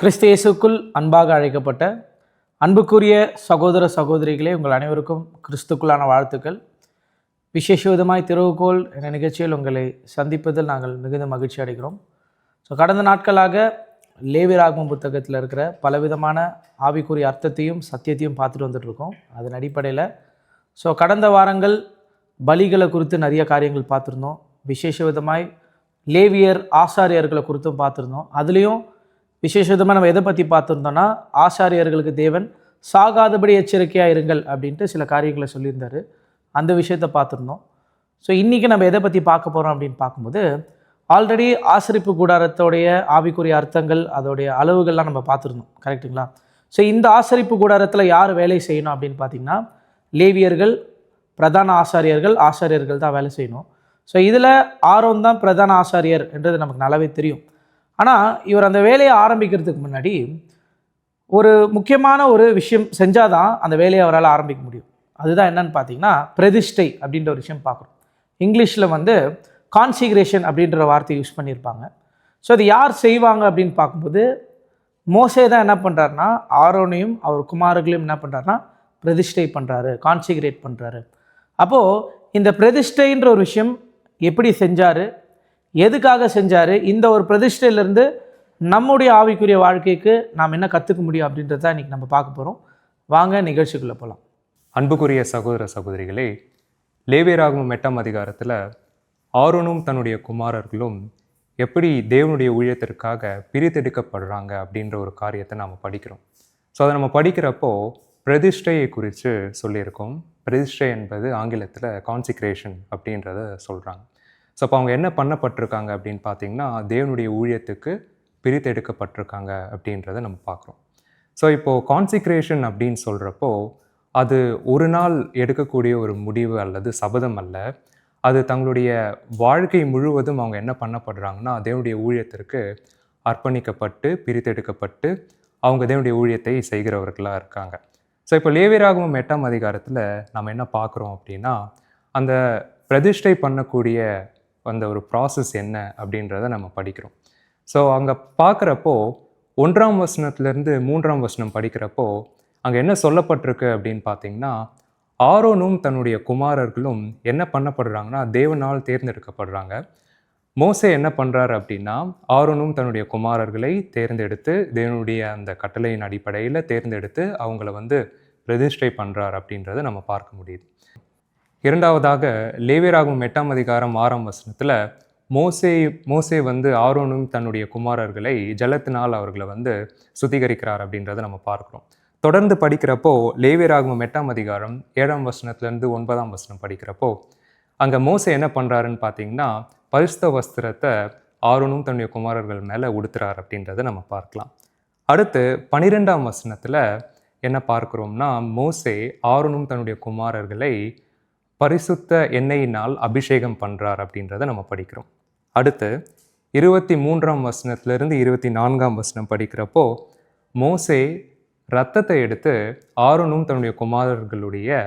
கிறிஸ்து இயேசுக்குள் அன்பாக அழைக்கப்பட்ட அன்புக்குரிய சகோதர சகோதரிகளே, உங்கள் அனைவருக்கும் கிறிஸ்துக்குள்ளான வாழ்த்துக்கள். விசேஷ விதமாய் திறவுகோல் என்ற நிகழ்ச்சியில் உங்களை சந்திப்பதில் நாங்கள் மிகுந்த மகிழ்ச்சி அடைகிறோம். கடந்த நாட்களாக லேவியராகமம் புத்தகத்தில் இருக்கிற பலவிதமான ஆவிக்குரிய அர்த்தத்தையும் சத்தியத்தையும் பார்த்துட்டு வந்துட்டுருக்கோம். அதன் அடிப்படையில் கடந்த வாரங்கள் பலிகளை குறித்து நிறைய காரியங்கள் பார்த்துருந்தோம். விசேஷ விதமாய் லேவியர் ஆசாரியர்களை குறித்தும் பார்த்துருந்தோம். அதுலேயும் விசேஷ விதமாக நம்ம எதை பற்றி பார்த்துருந்தோன்னா, ஆசாரியர்களுக்கு தேவன் சாகாதபடி எச்சரிக்கையாக இருங்கள் அப்படின்ட்டு சில காரியங்களை சொல்லியிருந்தார். அந்த விஷயத்தை பார்த்துருந்தோம். இன்றைக்கி நம்ம எதை பற்றி பார்க்க போகிறோம் அப்படின்னு பார்க்கும்போது, ஆல்ரெடி ஆசரிப்பு கூடாரத்தோடைய ஆவிக்குரிய அர்த்தங்கள், அதோடைய அளவுகள்லாம் நம்ம பார்த்துருந்தோம். கரெக்டுங்களா? இந்த ஆசரிப்பு கூடாரத்தில் யார் வேலை செய்யணும் அப்படின்னு பார்த்திங்கன்னா, லேவியர்கள், பிரதான ஆசாரியர்கள் தான் வேலை செய்யணும். இதில் ஆரோன் தான் பிரதான ஆசாரியர் என்றது நமக்கு நல்லாவே தெரியும். ஆனால் இவர் அந்த வேலையை ஆரம்பிக்கிறதுக்கு முன்னாடி ஒரு முக்கியமான ஒரு விஷயம் செஞ்சால் தான் அந்த வேலையை அவரால் ஆரம்பிக்க முடியும். அதுதான் என்னன்னு பார்த்தீங்கன்னா, பிரதிஷ்டை அப்படின்ற ஒரு விஷயம் பார்க்குறோம். இங்கிலீஷில் கான்சிக்ரேஷன் அப்படின்ற வார்த்தையை யூஸ் பண்ணியிருப்பாங்க. அது யார் செய்வாங்க அப்படின்னு பார்க்கும்போது, மோசே தான் என்ன பண்ணுறாருனா, ஆரோனையும் அவர் குமாரர்களையும் என்ன பண்ணுறாருனா பிரதிஷ்டை பண்ணுறாரு, கான்சிக்ரேட் பண்ணுறாரு. அப்போது இந்த பிரதிஷ்டைன்ற ஒரு விஷயம் எப்படி செஞ்சார், எதுக்காக செஞ்சார், இந்த ஒரு பிரதிஷ்டையிலேருந்து நம்முடைய ஆவிக்குரிய வாழ்க்கைக்கு நாம் என்ன கற்றுக்க முடியும் அப்படின்றத இன்றைக்கி நம்ம பார்க்க போகிறோம். வாங்க நிகழ்ச்சிக்குள்ளே போகலாம். அன்புக்குரிய சகோதர சகோதரிகளே, லேவியராகமம் 8ஆம் அதிகாரத்தில் ஆரோனும் தன்னுடைய குமாரர்களும் எப்படி தேவனுடைய ஊழியத்திற்காக பிரித்தெடுக்கப்படுறாங்க அப்படின்ற ஒரு காரியத்தை நாம் படிக்கிறோம். அதை நம்ம படிக்கிறப்போ பிரதிஷ்டையை குறித்து சொல்லியிருக்கோம். பிரதிஷ்டை என்பது ஆங்கிலத்தில் கான்சிக்ரேஷன் அப்படின்றத சொல்கிறாங்க. அப்போ அவங்க என்ன பண்ணப்பட்டிருக்காங்க அப்படின்னு பார்த்தீங்கன்னா, தேவனுடைய ஊழியத்துக்கு பிரித்தெடுக்கப்பட்டிருக்காங்க அப்படின்றத நம்ம பார்க்குறோம். இப்போது கான்சிக்ரேஷன் அப்படின்னு சொல்கிறப்போ அது ஒரு நாள் எடுக்கக்கூடிய ஒரு முடிவு அல்லது சபதம் அல்ல. அது தங்களுடைய வாழ்க்கை முழுவதும் அவங்க என்ன பண்ணப்படுறாங்கன்னா, தேவனுடைய ஊழியத்திற்கு அர்ப்பணிக்கப்பட்டு பிரித்தெடுக்கப்பட்டு அவங்க தேவனுடைய ஊழியத்தை செய்கிறவர்களாக இருக்காங்க. இப்போ லேவியராகமம் 8ஆம் அதிகாரத்தில் நம்ம என்ன பார்க்குறோம் அப்படின்னா, அந்த பிரதிஷ்டை பண்ணக்கூடிய அந்த ஒரு ப்ராசஸ் என்ன அப்படின்றத நம்ம படிக்கிறோம். அங்கே பார்க்குறப்போ 1ஆம் வசனத்துலேருந்து 3ஆம் வசனம் படிக்கிறப்போ அங்கே என்ன சொல்லப்பட்டிருக்கு அப்படின்னு பார்த்தீங்கன்னா, ஆரோனும் தன்னுடைய குமாரர்களும் என்ன பண்ணப்படுறாங்கன்னா, தேவனால் தேர்ந்தெடுக்கப்படுறாங்க. மோசே என்ன பண்ணுறாரு அப்படின்னா, ஆரோனும் தன்னுடைய குமாரர்களை தேர்ந்தெடுத்து தேவனுடைய அந்த கட்டளையின் அடிப்படையில் தேர்ந்தெடுத்து அவங்கள பிரதிஷ்டை பண்ணுறார் அப்படின்றத நம்ம பார்க்க முடியுது. இரண்டாவதாக லேவியராகமம் 8ஆம் அதிகாரம் 6ஆம் வசனத்தில் மோசே ஆரோனும் தன்னுடைய குமாரர்களை ஜலத்தினால் அவர்களை சுத்திகரிக்கிறார் அப்படின்றத நம்ம பார்க்குறோம். தொடர்ந்து படிக்கிறப்போ லேவியராகமம் 8ஆம் அதிகாரம் 7ஆம் வசனத்துலேருந்து 9ஆம் வசனம் படிக்கிறப்போ அங்கே மோசே என்ன பண்ணுறாருன்னு பார்த்தீங்கன்னா, பரிசுத்த வஸ்திரத்தை ஆரோனும் தன்னுடைய குமாரர்கள் மேலே உடுத்துறார் அப்படின்றத நம்ம பார்க்கலாம். அடுத்து 12ஆம் வசனத்தில் என்ன பார்க்குறோம்னா, மோசே ஆரோனும் தன்னுடைய குமாரர்களை பரிசுத்த எண்ணெயினால் அபிஷேகம் பண்ணுறார் அப்படின்றத நம்ம படிக்கிறோம். அடுத்து 23ஆம் வசனத்திலிருந்து 24ஆம் வசனம் படிக்கிறப்போ மோசே இரத்தத்தை எடுத்து ஆரோனும் தன்னுடைய குமாரர்களுடைய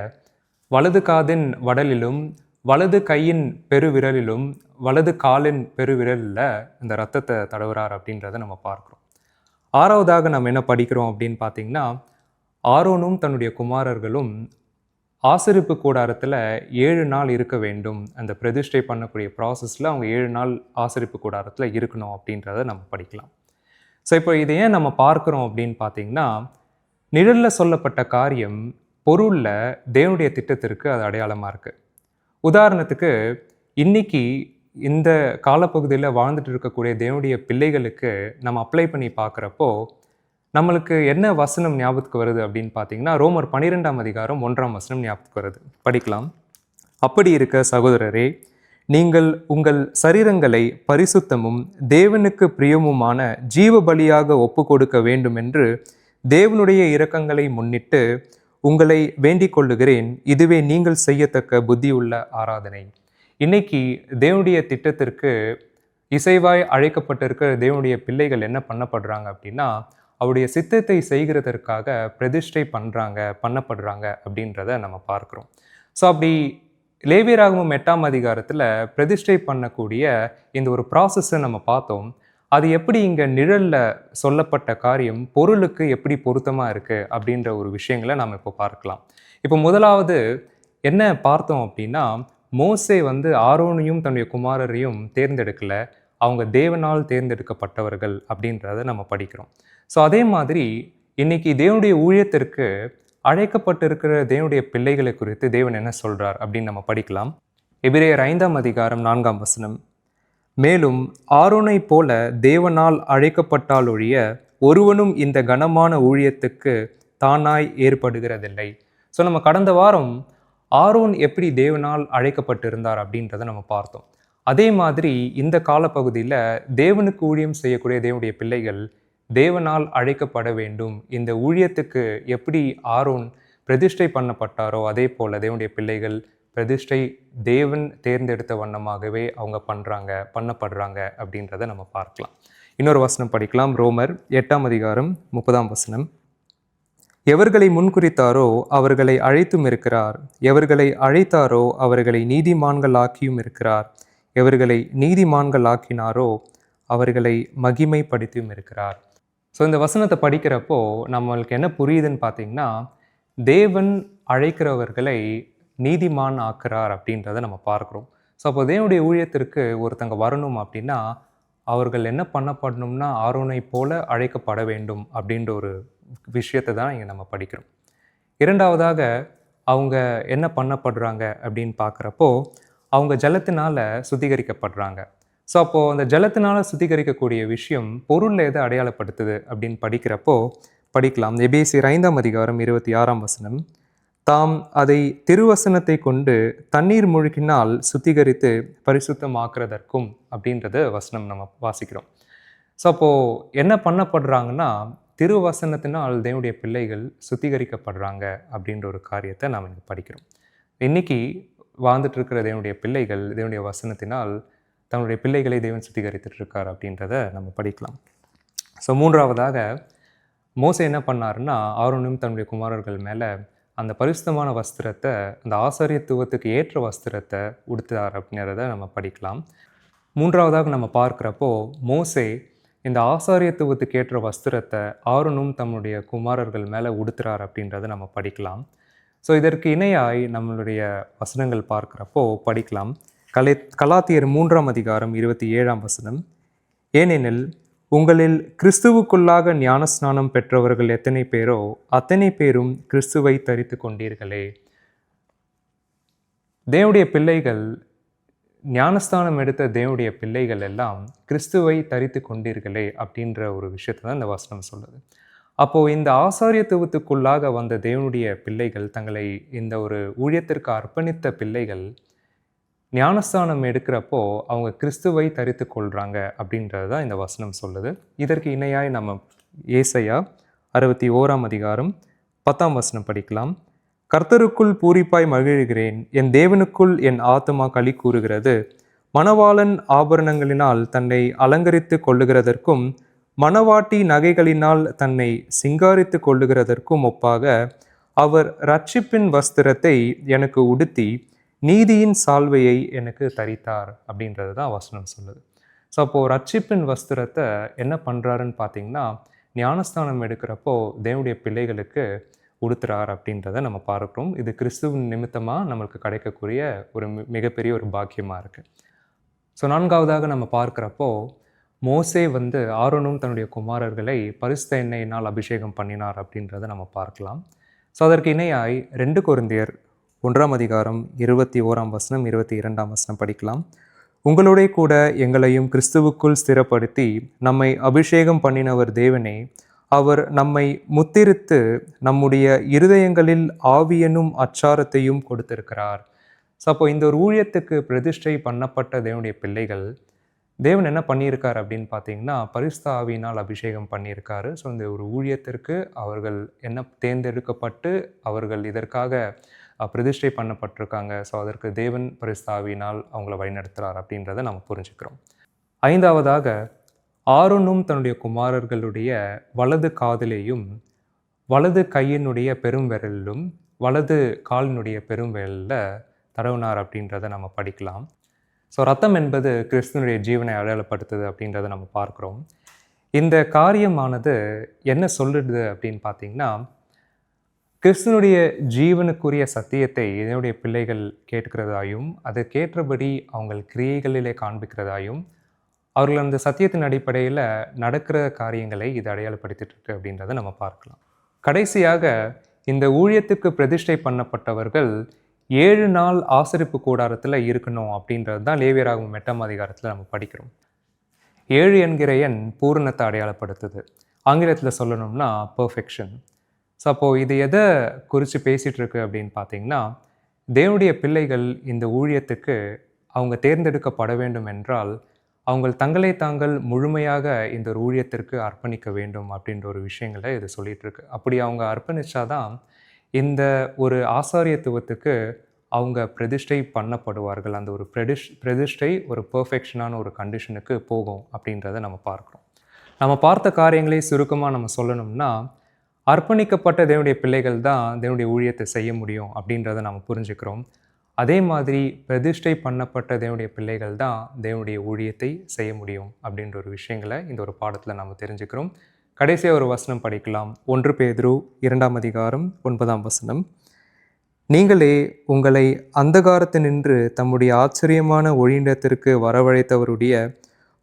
வலது காதின் வடலிலும் வலது கையின் பெருவிரலிலும் வலது காலின் பெருவிரலில் இந்த இரத்தத்தை தடவுறார் அப்படின்றத நம்ம பார்க்குறோம். ஆறாவதாக நம்ம என்ன படிக்கிறோம் அப்படின்னு பார்த்தீங்கன்னா, ஆரோனும் தன்னுடைய குமாரர்களும் ஆசரிப்பு கூடாரத்தில் 7 நாள் இருக்க வேண்டும். அந்த பிரதிஷ்டை பண்ணக்கூடிய ப்ராசஸில் அவங்க 7 நாள் ஆசரிப்பு கூடாரத்தில் இருக்கணும் அப்படின்றத நம்ம படிக்கலாம். இப்போ இதை ஏன் நம்ம பார்க்குறோம் அப்படின்னு பார்த்தீங்கன்னா, நிழலில் சொல்லப்பட்ட காரியம் பொருளில் தேவனுடைய திட்டத்திற்கு அது அடையாளமாக இருக்குது. உதாரணத்துக்கு இன்னைக்கு இந்த காலப்பகுதியில் வாழ்ந்துட்டு இருக்கக்கூடிய தேவனுடைய பிள்ளைகளுக்கு நம்ம அப்ளை பண்ணி பார்க்குறப்போ நம்மளுக்கு என்ன வசனம் ஞாபகத்துக்கு வருது அப்படின்னு பார்த்தீங்கன்னா, ரோமர் 12ஆம் அதிகாரம் 1ஆம் வசனம் ஞாபகத்துக்கு வருது. படிக்கலாம். அப்படி இருக்க சகோதரரே, நீங்கள் உங்கள் சரீரங்களை பரிசுத்தமும் தேவனுக்கு பிரியமுமான ஜீவ பலியாக ஒப்பு கொடுக்க வேண்டும் என்று தேவனுடைய இரக்கங்களை முன்னிட்டு உங்களை வேண்டிக் கொள்ளுகிறேன். இதுவே நீங்கள் செய்யத்தக்க புத்தியுள்ள ஆராதனை. இன்னைக்கு தேவனுடைய திட்டத்திற்கு இசைவாய் அழைக்கப்பட்டிருக்கிற தேவனுடைய பிள்ளைகள் என்ன பண்ணப்படுறாங்க அப்படின்னா, அவருடைய சித்தத்தை செய்கிறதற்காக பிரதிஷ்டை பண்ணப்படுறாங்க அப்படின்றத நம்ம பார்க்குறோம். அப்படி லேவியராகமம் 8ஆம் அதிகாரத்தில் பிரதிஷ்டை பண்ணக்கூடிய இந்த ஒரு ப்ராசஸை நம்ம பார்த்தோம். அது எப்படி இங்கே நிழலில் சொல்லப்பட்ட காரியம் பொருளுக்கு எப்படி பொருத்தமாக இருக்குது அப்படின்ற ஒரு விஷயங்களை நாம் இப்போ பார்க்கலாம். இப்போ முதலாவது என்ன பார்த்தோம் அப்படின்னா, மோசே வந்து ஆரோனையும் தன்னுடைய குமாரரையும் தேர்ந்தெடுக்கல, அவங்க தேவனால் தேர்ந்தெடுக்கப்பட்டவர்கள் அப்படின்றத நம்ம படிக்கிறோம். ஸோ அதே மாதிரி இன்னைக்கு தேவனுடைய ஊழியத்திற்கு அழைக்கப்பட்டிருக்கிற தேவனுடைய பிள்ளைகளை குறித்து தேவன் என்ன சொல்றார் அப்படின்னு நம்ம படிக்கலாம். எபிரேயர் 5ஆம் அதிகாரம் 4ஆம் வசனம். மேலும் ஆரோனை போல தேவனால் அழைக்கப்பட்டாலொழிய ஒருவனும் இந்த கனமான ஊழியத்துக்கு தானாய் ஏற்படுகிறதில்லை. ஸோ நம்ம கடந்த வாரம் ஆரோன் எப்படி தேவனால் அழைக்கப்பட்டிருந்தார் அப்படின்றத நம்ம பார்த்தோம். அதே மாதிரி இந்த காலப்பகுதியில் தேவனுக்கு ஊழியம் செய்யக்கூடிய தேவனுடைய பிள்ளைகள் தேவனால் அழைக்கப்பட வேண்டும். இந்த ஊழியத்துக்கு எப்படி ஆரோன் பிரதிஷ்டை பண்ணப்பட்டாரோ அதே போல் தேவனுடைய பிள்ளைகள் பிரதிஷ்டை தேவன் தேர்ந்தெடுத்த வண்ணமாகவே அவங்க பண்ணப்படுறாங்க அப்படின்றத நம்ம பார்க்கலாம். இன்னொரு வசனம் படிக்கலாம். ரோமர் 8ஆம் அதிகாரம் 30ஆம் வசனம். எவர்களை முன்குறித்தாரோ அவர்களை அழைத்தும் இருக்கிறார், எவர்களை அழைத்தாரோ அவர்களை நீதிமான்களாக்கியும் இருக்கிறார், எவர்களை நீதிமான்களாக்கினாரோ அவர்களை மகிமைப்படுத்தியும் இருக்கிறார். ஸோ இந்த வசனத்தை படிக்கிறப்போ நம்மளுக்கு என்ன புரியுதுன்னு பார்த்தீங்கன்னா, தேவன் அழைக்கிறவர்களை நீதிமான் ஆக்குறார் அப்படின்றத நம்ம பார்க்குறோம். ஸோ அப்போ தேவனுடைய ஊழியத்திற்கு ஒருத்தங்க வரணும் அப்படின்னா அவர்கள் என்ன பண்ணப்படணும்னா ஆரோனை போல அழைக்கப்பட வேண்டும் அப்படின்ற ஒரு விஷயத்தை தான் இங்கே நம்ம படிக்கிறோம். இரண்டாவதாக அவங்க என்ன பண்ணப்படுறாங்க அப்படின்னு பார்க்குறப்போ அவங்க ஜலத்தினால சுத்திகரிக்கப்படுறாங்க. ஸோ அப்போது அந்த ஜலத்தினால சுத்திகரிக்கக்கூடிய விஷயம் பொருளில் எதை அடையாளப்படுத்துது அப்படின்னு படிக்கலாம். எபேசியர் 5ஆம் அதிகாரம் 26ஆம் வசனம். தாம் அதை திருவசனத்தை கொண்டு தண்ணீர் முழுக்கினால் சுத்திகரித்து பரிசுத்தமாக்குறதற்கும் அப்படின்றத வசனம் நம்ம வாசிக்கிறோம். ஸோ அப்போது என்ன பண்ணப்படுறாங்கன்னா திருவசனத்தினால் தேவனுடைய பிள்ளைகள் சுத்திகரிக்கப்படுறாங்க அப்படின்ற ஒரு காரியத்தை நாம் இங்கே படிக்கிறோம். இன்னைக்கு வாழ்ந்துட்டு இருக்கிற தேவனுடைய பிள்ளைகள் தேவனுடைய வசனத்தினால் தன்னுடைய பிள்ளைகளை தேவன் சுத்திகரித்துட்டு இருக்கார் அப்படின்றத நம்ம படிக்கலாம். ஸோ மூன்றாவதாக மோசே என்ன பண்ணாருன்னா ஆரோனும் தன்னுடைய குமாரர்கள் மேலே அந்த பரிசுத்தமான வஸ்திரத்தை, அந்த ஆசாரியத்துவத்துக்கு ஏற்ற வஸ்திரத்தை உடுத்தார் அப்படின்றத நம்ம படிக்கலாம். மூன்றாவதாக நம்ம பார்க்குறப்போ மோசே இந்த ஆசாரியத்துவத்துக்கு ஏற்ற வஸ்திரத்தை ஆரோனும் தன்னுடைய குமாரர்கள் மேலே உடுத்துறார் அப்படின்றத நம்ம படிக்கலாம். ஸோ இதற்கு இணையாய் நம்மளுடைய வசனங்கள் பார்க்குறப்போ படிக்கலாம். கலாத்தியர் 3ஆம் அதிகாரம் 27ஆம் வசனம். ஏனெனில் உங்களில் கிறிஸ்துவுக்குள்ளாக ஞானஸ்நானம் பெற்றவர்கள் எத்தனை பேரோ அத்தனை பேரும் கிறிஸ்துவை தரித்து கொண்டீர்களே. தேவனுடைய பிள்ளைகள், ஞானஸ்தானம் எடுத்த தேவனுடைய பிள்ளைகள் எல்லாம் கிறிஸ்துவை தரித்து கொண்டீர்களே அப்படின்ற ஒரு விஷயத்தை தான் இந்த வசனம் சொல்லுது. அப்போது இந்த ஆசாரியத்துவத்துக்குள்ளாக வந்த தேவனுடைய பிள்ளைகள், தங்களை இந்த ஒரு ஊழியத்திற்கு அர்ப்பணித்த பிள்ளைகள் ஞானஸ்தானம் எடுக்கிறப்போ அவங்க கிறிஸ்துவை தரித்து கொள்கிறாங்க அப்படின்றது தான் இந்த வசனம் சொல்லுது. இதற்கு இணையாய் நம்ம ஏசாயா 61ஆம் அதிகாரம் 10ஆம் வசனம் படிக்கலாம். கர்த்தருக்குள் பூரிப்பாய் மகிழ்கிறேன், என் தேவனுக்குள் என் ஆத்துமா களி கூறுகிறது. மணவாளன் ஆபரணங்களினால் தன்னை அலங்கரித்து கொள்ளுகிறதற்கும் மணவாட்டி நகைகளினால் தன்னை சிங்காரித்து கொள்ளுகிறதற்கும் ஒப்பாக அவர் இரட்சிப்பின் வஸ்திரத்தை எனக்கு உடுத்தி நீதியின் சால்வையை எனக்கு தரித்தார் அப்படின்றது தான் வசனம் சொல்லுது. ஸோ அப்போது ரட்சிப்பின் வஸ்திரத்தை என்ன பண்ணுறாருன்னு பார்த்தீங்கன்னா ஞானஸ்தானம் எடுக்கிறப்போ தேவனுடைய பிள்ளைகளுக்கு உடுத்துறார் அப்படின்றத நம்ம பார்க்குறோம். இது கிறிஸ்துவின் நிமித்தமாக நம்மளுக்கு கிடைக்கக்கூடிய ஒரு மிகப்பெரிய ஒரு பாக்கியமாக இருக்குது. ஸோ நான்காவதாக நம்ம பார்க்குறப்போ மோசே வந்து ஆரோனும் தன்னுடைய குமாரர்களை பரிசுத்த எண்ணெயினால் அபிஷேகம் பண்ணினார் அப்படின்றத நம்ம பார்க்கலாம். ஸோ அதற்கு இணையாய் 2 கொரிந்தியர் 1ஆம் அதிகாரம் 21ஆம் வசனம் 22ஆம் வசனம் படிக்கலாம். உங்களோட கூட எங்களையும் கிறிஸ்துவுக்குள் ஸ்திரப்படுத்தி நம்மை அபிஷேகம் பண்ணினவர் தேவனே, அவர் நம்மை முத்திரித்து நம்முடைய இருதயங்களில் ஆவியனும் அச்சாரத்தையும் கொடுத்திருக்கிறார். ஸோ அப்போ இந்த ஒரு ஊழியத்துக்கு பிரதிஷ்டை பண்ணப்பட்ட தேவனுடைய பிள்ளைகள் தேவன் என்ன பண்ணியிருக்கார் அப்படின்னு பார்த்தீங்கன்னா பரிசுத்த ஆவியினால் அபிஷேகம் பண்ணியிருக்காரு. ஸோ இந்த ஒரு ஊழியத்திற்கு அவர்கள் என்ன தேர்ந்தெடுக்கப்பட்டு அவர்கள் இதற்காக பிரதிஷ்டை பண்ணப்பட்டிருக்காங்க. ஸோ அதற்கு தேவன் பரிசுத்த ஆவியினால் அவங்கள வழிநடத்துகிறார் அப்படின்றத நம்ம புரிஞ்சுக்கிறோம். ஐந்தாவதாக ஆரோனும் தன்னுடைய குமாரர்களுடைய வலது காதிலேயும் வலது கையினுடைய பெரும் விரலிலும் வலது காலினுடைய பெரும் விரலில் தடவினார் அப்படின்றத நம்ம படிக்கலாம். ஸோ ரத்தம் என்பது கிறிஸ்துவனுடைய ஜீவனை அடையாளப்படுத்துது அப்படின்றத நம்ம பார்க்குறோம். இந்த காரியமானது என்ன சொல்லுது அப்படின்னு பார்த்தீங்கன்னா, கிறிஸ்துவனுடைய ஜீவனுக்குரிய சத்தியத்தை என்னுடைய பிள்ளைகள் கேட்கிறதாயும் அதற்கேற்றபடி அவங்க கிரியைகளிலே காண்பிக்கிறதாயும் அவர்கள் அந்த சத்தியத்தின் அடிப்படையில் நடக்கிற காரியங்களை இது அடையாளப்படுத்திட்டு இருக்கு அப்படின்றத நம்ம பார்க்கலாம். கடைசியாக இந்த ஊழியத்துக்கு பிரதிஷ்டை பண்ணப்பட்டவர்கள் 7 நாள் ஆசரிப்பு கூடாரத்தில் இருக்கணும் அப்படின்றது தான் லேவியராகமம் 8ஆம் அதிகாரத்தில் நம்ம படிக்கிறோம். 7 என்கிற எண் பூரணத்தை அடையாளப்படுத்துது. ஆங்கிலத்தில் சொல்லணும்னா பெர்ஃபெக்ஷன். ஸோ அப்போது இது எதை குறித்து பேசிகிட்டு இருக்கு அப்படின்னு பார்த்தீங்கன்னா, தேவனுடைய பிள்ளைகள் இந்த ஊழியத்துக்கு அவங்க தேர்ந்தெடுக்கப்பட வேண்டும் என்றால் அவங்க தங்களை தாங்கள் முழுமையாக இந்த ஒரு ஊழியத்திற்கு அர்ப்பணிக்க வேண்டும் அப்படின்ற ஒரு விஷயங்களை இது சொல்லிட்டு இருக்கு. அப்படி அவங்க அர்ப்பணிச்சாதான் இந்த ஒரு ஆசாரியத்துவத்துக்கு அவங்க பிரதிஷ்டை பண்ணப்படுவார்கள். அந்த ஒரு பிரதிஷ்டை ஒரு பெர்ஃபெக்ஷனான ஒரு கண்டிஷனுக்கு போகும் அப்படின்றத நம்ம பார்க்குறோம். நம்ம பார்த்த காரியங்களை சுருக்கமாக நம்ம சொல்லணும்னா, அர்ப்பணிக்கப்பட்ட தேவனுடைய பிள்ளைகள் தான் தேவனுடைய ஊழியத்தை செய்ய முடியும் அப்படின்றத நம்ம புரிஞ்சுக்கிறோம். அதே மாதிரி பிரதிஷ்டை பண்ணப்பட்ட தேவனுடைய பிள்ளைகள் தான் தேவனுடைய ஊழியத்தை செய்ய முடியும் அப்படின்ற ஒரு விஷயங்களை இந்த ஒரு பாடத்தில் நம்ம தெரிஞ்சுக்கிறோம். கடைசியாக ஒரு வசனம் படிக்கலாம். 1 பேதுரு 2ஆம் அதிகாரம் 9ஆம் வசனம். நீங்களே உங்களை அந்தகாரத்தினின்று தம்முடைய ஆச்சரியமான ஒளியிடத்திற்கு வரவழைத்தவருடைய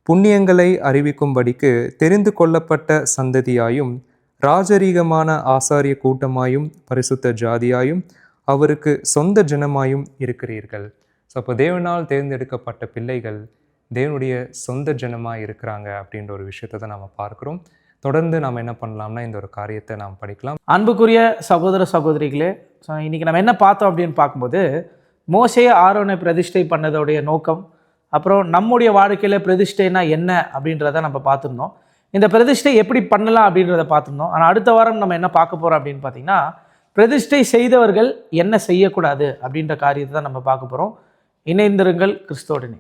புண்ணியங்களை அறிவிக்கும்படிக்கு தெரிந்து கொள்ளப்பட்ட சந்ததியாயும் ராஜரீகமான ஆசாரிய கூட்டமாயும் பரிசுத்த ஜாதியாயும் அவருக்கு சொந்த ஜனமாயும் இருக்கிறீர்கள். ஸோ அப்போ தேவனால் தேர்ந்தெடுக்கப்பட்ட பிள்ளைகள் தேவனுடைய சொந்த ஜனமாக இருக்கிறாங்க அப்படின்ற ஒரு விஷயத்தை தான் நம்ம பார்க்குறோம். தொடர்ந்து நாம் என்ன பண்ணலாம்னா இந்த ஒரு காரியத்தை நாம் படிக்கலாம். அன்புக்குரிய சகோதர சகோதரிகளே, ஸோ இன்றைக்கி நம்ம என்ன பார்த்தோம் அப்படின்னு பார்க்கும்போது, மோசே ஆரோனை பிரதிஷ்டை பண்ணதோடைய நோக்கம், அப்புறம் நம்முடைய வாழ்க்கையில் பிரதிஷ்டைனா என்ன அப்படின்றத நம்ம பார்த்துருந்தோம். இந்த பிரதிஷ்டை எப்படி பண்ணலாம் அப்படின்றத பார்த்துருந்தோம். ஆனால் அடுத்த வாரம் நம்ம என்ன பார்க்க போகிறோம் அப்படின்னு பார்த்தீங்கன்னா, பிரதிஷ்டை செய்தவர்கள் என்ன செய்யக்கூடாது அப்படின்ற காரியத்தை தான் நம்ம பார்க்க போகிறோம். இணைந்திருங்கள் கிறிஸ்துவோடனே.